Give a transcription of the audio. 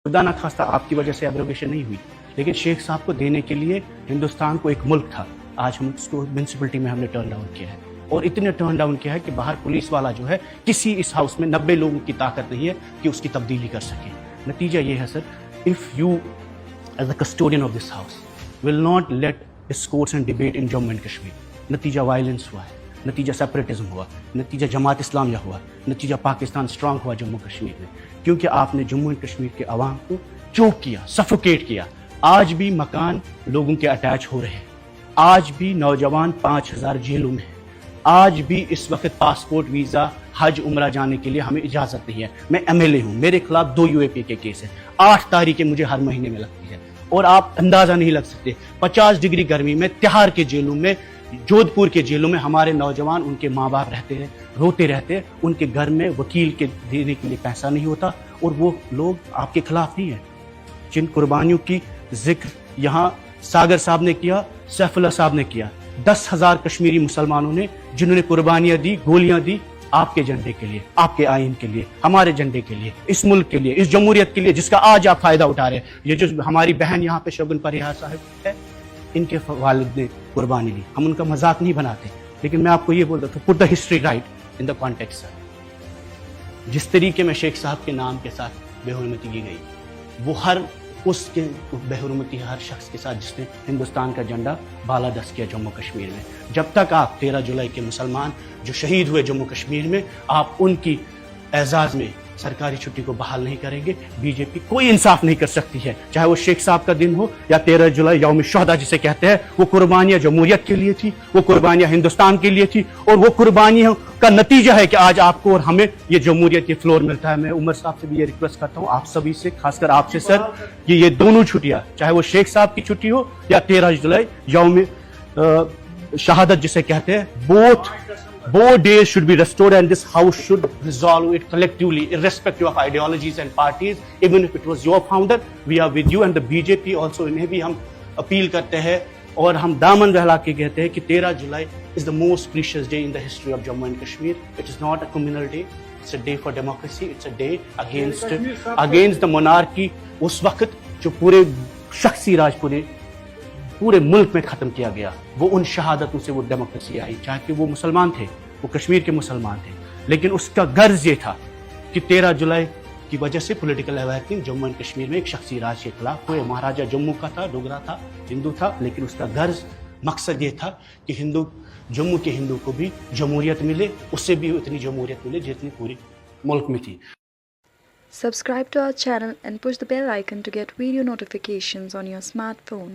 खुदा न खास्ता आपकी वजह से एब्रोगेशन नहीं हुई, लेकिन शेख साहब को देने के लिए हिंदुस्तान को एक मुल्क था। आज हम उसको म्यूनसिपलिटी में हमने टर्न डाउन किया है, और इतने टर्न डाउन किया है कि बाहर पुलिस वाला जो है, किसी इस हाउस में 90 लोगों की ताकत नहीं है कि उसकी तब्दीली कर सके। नतीजा ये है sir, if you as the custodian of this house will not let discourse and debate in Jammu and Kashmir, नतीजा वायलेंस हुआ है, नतीजा सेपरेटिज्म हुआ, नतीजा जमात इस्लामिया हुआ, नतीजा पाकिस्तान स्ट्रांग हुआ जम्मू कश्मीर में, क्योंकि आपने जम्मू एंड कश्मीर के अवाम को चोक किया, सफोकेट किया। आज भी मकान लोगों के अटैच हो रहे हैं, आज भी नौजवान 5000 जेलों में हैं, आज भी इस वक्त पासपोर्ट वीज़ा हज उम्रा जाने के लिए हमें इजाज़त नहीं है। मैं MLA हूँ, मेरे खिलाफ 2 UAP के केस है, 8 तारीखें मुझे हर महीने में लगती है, और आप अंदाज़ा नहीं लग सकते 50 डिग्री गर्मी में तिहाड़ के जेलों में, जोधपुर के जेलों में हमारे नौजवान, उनके माँ बाप रहते हैं, रोते रहते हैं, उनके घर में वकील के देने के लिए पैसा नहीं होता, और वो लोग आपके खिलाफ नहीं है। जिन कुर्बानियों की जिक्र यहाँ सागर साहब ने किया, सैफुल्लाह साहब ने किया, 10,000 कश्मीरी मुसलमानों ने जिन्होंने कुर्बानियां दी, गोलियां दी आपके झंडे के लिए, आपके आइन के लिए, हमारे झंडे के लिए, इस मुल्क के लिए, इस जमहूरियत के लिए, जिसका आज आप फायदा उठा रहे हैं। ये जो हमारी बहन यहाँ पे शगुन परिहार साहब है, इनके वालिद ने कुर्बानी दी, हम उनका मजाक नहीं बनाते, लेकिन मैं आपको ये बोलता था, put the history right in the context sir. जिस तरीके में शेख साहब के नाम के साथ बेहुरमती की गई, वो हर उसके बेहुरमती हर शख्स के साथ जिसने हिंदुस्तान का झंडा बालादस्त किया जम्मू कश्मीर में। जब तक आप 13 जुलाई के मुसलमान जो शहीद हुए जम्मू कश्मीर में, आप उनकी एजाज़ में सरकारी छुट्टी को बहाल नहीं करेंगे, बीजेपी कोई इंसाफ नहीं कर सकती है। चाहे वो शेख साहब का दिन हो या 13 जुलाई यौम शुहदा जिसे कहते हैं, वो कुर्बानियां जमहूरियत के लिए थी, वो कुर्बानियां हिंदुस्तान के लिए थी, और वो कुर्बानियों का नतीजा है कि आज आपको और हमें ये जमहूरियत के फ्लोर मिलता है। मैं उमर साहब से भी ये रिक्वेस्ट करता हूँ, आप सभी से, खासकर आपसे सर, कि ये दोनों छुट्टियां, चाहे वो शेख साहब की छुट्टी हो या 13 जुलाई यौम शहादत जिसे कहते हैं, both days should be restored, and this house should resolve it collectively, irrespective of ideologies and parties. Even if it was your founder, we are with you, and the BJP also, इन्हें भी हम appeal करते हैं और हम दामन बहला के कहते हैं कि 13 जुलाई is the most precious day in the history of Jammu and Kashmir. It is not a communal day. It's a day for democracy. It's a day against the monarchy. उस वक्त जो पूरे शख्सी राज पूरे मुल्क में ख़त्म किया गया, वो उन शहादतों से वो डेमोक्रेसी आई, चाहे कि वो मुसलमान थे, वो कश्मीर के मुसलमान थे, लेकिन उसका गर्ज ये था कि 13 जुलाई की वजह से political awakening Jammu and Kashmir में एक शख्सी राज के खिलाफ हुए। महाराजा जम्मू का था, डोगरा था, हिंदू था, लेकिन उसका गर्ज मकसद ये था कि जम्मू के हिंदू को भी जमहूरियत मिले, उससे भी उतनी जमहूरियत मिले जितनी पूरी मुल्क में थी। Subscribe to our channel and push the bell icon to get video notifications on your smartphone.